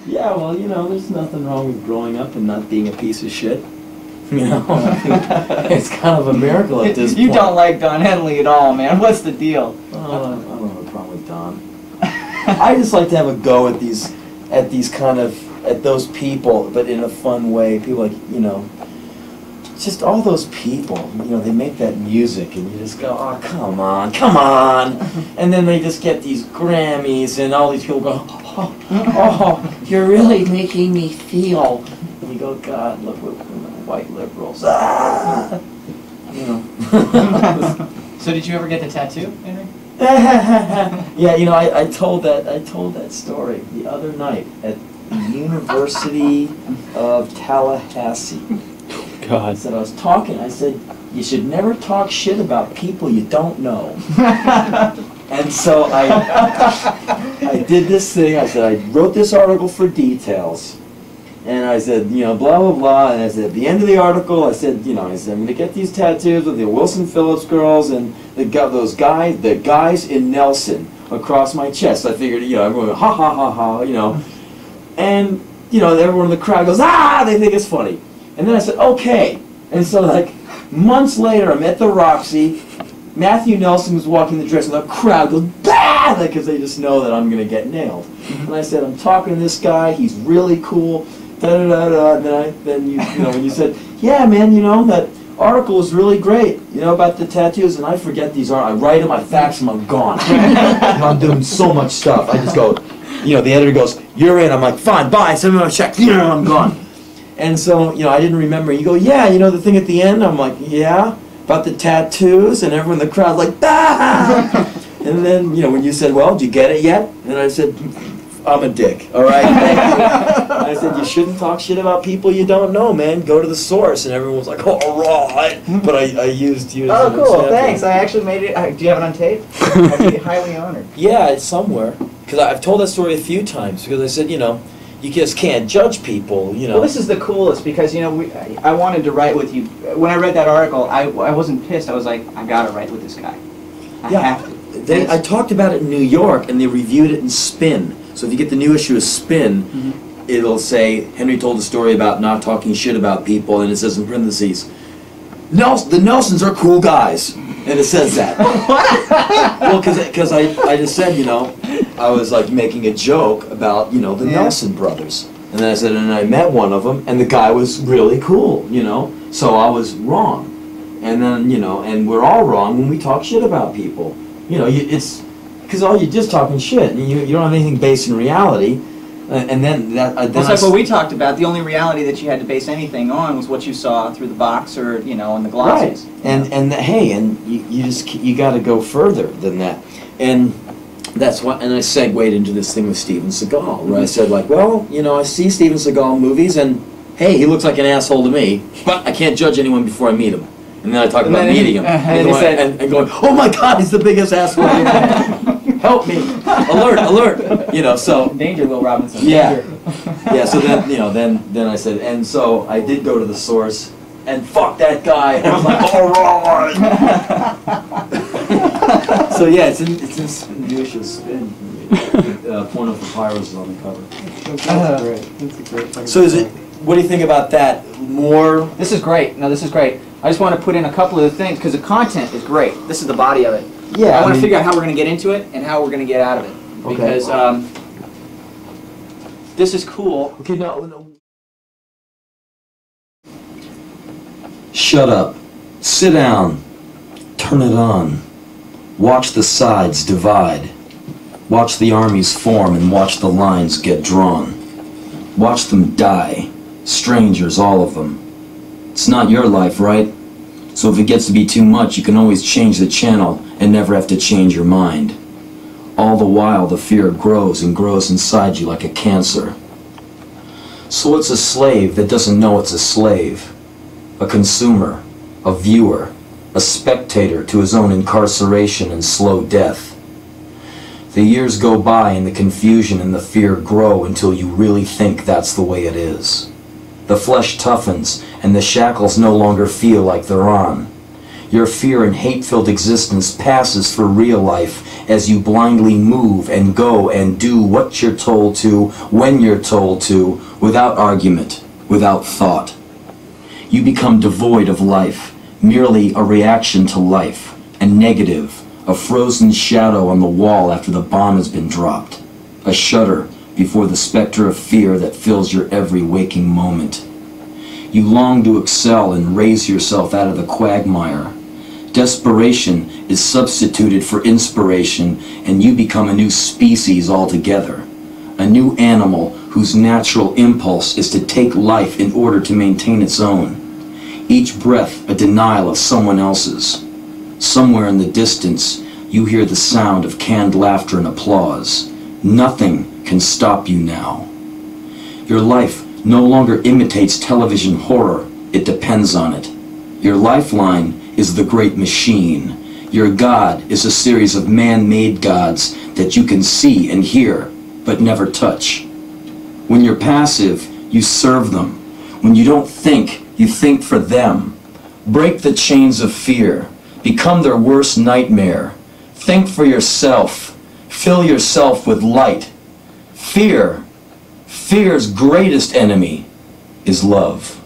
Yeah, well, you know, there's nothing wrong with growing up and not being a piece of shit. You know, it's kind of a miracle at this point. You don't like Don Henley at all, man. What's the deal? Oh, I don't have a problem with Don. I just like to have a go at these kind of, at those people, but in a fun way. People like, you know, just all those people, you know, they make that music and you just go, oh, come on, come on. And then they just get these Grammys and all these people go, oh, you're really making me feel. And you go, God, look what white liberals. Ah! You know. So did you ever get the tattoo, Henry? Yeah, you know, I told that story the other night at the University of Tallahassee. God. I said, I said, you should never talk shit about people you don't know. And so I did this thing. I said, I wrote this article for details. And I said, you know, blah, blah, blah. And I said, at the end of the article, I said, you know, I said, I'm going to get these tattoos with the Wilson Phillips girls and the guys in Nelson across my chest. I figured, you know, everyone, ha, ha, ha, ha, you know. And, you know, everyone in the crowd goes, ah, they think it's funny. And then I said, okay. And so, like, months later, I'm at the Roxy. Matthew Nelson was walking the dress, and the crowd goes, bah! Because they just know that I'm going to get nailed. And I said, I'm talking to this guy. He's really cool. Da-da-da-da. And then you know, when you said, yeah, man, you know, that article was really great, you know, about the tattoos. And I forget these I write them, I fax them, I'm gone. And I'm doing so much stuff. I just go, you know, the editor goes, you're in. I'm like, fine, bye. Send me my check. I'm gone. And so, you know, I didn't remember. You go, yeah, you know the thing at the end? I'm like, yeah, about the tattoos, and everyone in the crowd's like, ah! And then, you know, when you said, well, did you get it yet? And I said, I'm a dick, all right? Thank you. And I said, you shouldn't talk shit about people you don't know, man. Go to the source. And everyone was like, oh, all right. But I used you as Oh, an cool, example. thanks. I actually made it. Do you have it on tape? I'd be highly honored. Yeah, it's somewhere. Because I've told that story a few times. Because I said, you know, you just can't judge people, you know. Well, this is the coolest because, you know, I wanted to write with you. When I read that article, I wasn't pissed. I was like, I gotta write with this guy. I have to. I talked about it in New York, and they reviewed it in Spin. So if you get the new issue of Spin, it'll say, Henry told a story about not talking shit about people, and it says in parentheses, the Nelsons are cool guys. And it says that. Well, because I just said, you know, I was like making a joke about, you know, the Nelson brothers. And then I said, and I met one of them, and the guy was really cool, you know. So I was wrong. And then, you know, and we're all wrong when we talk shit about people. You know, it's because all you're just talking shit, and you don't have anything based in reality. And then that. It's like what we talked about. The only reality that you had to base anything on was what you saw through the box or, you know, in the glosses. Right. And hey, and you got to go further than that. And that's what. And I segued into this thing with Steven Seagal, where I said, like, well, you know, I see Steven Seagal movies, and hey, he looks like an asshole to me, but I can't judge anyone before I meet him. And then I talk about meeting him and going, oh my God, he's the biggest asshole I've ever met. Help me! Alert! Alert! You know, so danger, Will Robinson. Yeah, yeah. So then, you know, then I said, and so I did go to the source, and fuck that guy. And I was like, all right. So yeah, it's in new issue Spin. Porno for Pyros is on the cover. That's great. That's a great. So is it? What do you think about that? More? This is great. No, this is great. I just want to put in a couple of the things because the content is great. This is the body of it. Yeah. I want to figure out how we're going to get into it and how we're going to get out of it. Because this is cool. Okay, no. Shut up. Sit down. Turn it on. Watch the sides divide. Watch the armies form and watch the lines get drawn. Watch them die. Strangers, all of them. It's not your life, right? So if it gets to be too much, you can always change the channel and never have to change your mind. All the while, the fear grows and grows inside you like a cancer. So it's a slave that doesn't know it's a slave. A consumer, a viewer, a spectator to his own incarceration and slow death. The years go by and the confusion and the fear grow until you really think that's the way it is. The flesh toughens and the shackles no longer feel like they're on. Your fear and hate-filled existence passes for real life as you blindly move and go and do what you're told to, when you're told to, without argument, without thought. You become devoid of life, merely a reaction to life, a negative, a frozen shadow on the wall after the bomb has been dropped, a shudder before the specter of fear that fills your every waking moment. You long to excel and raise yourself out of the quagmire. Desperation is substituted for inspiration, and you become a new species altogether, a new animal whose natural impulse is to take life in order to maintain its own. Each breath a denial of someone else's. Somewhere in the distance, you hear the sound of canned laughter and applause. Nothing can stop you now. Your life no longer imitates television horror, it depends on it. Your lifeline is the great machine. Your God is a series of man-made gods that you can see and hear, but never touch. When you're passive, you serve them. When you don't think, you think for them. Break the chains of fear. Become their worst nightmare. Think for yourself. Fill yourself with light. Fear's greatest enemy is love.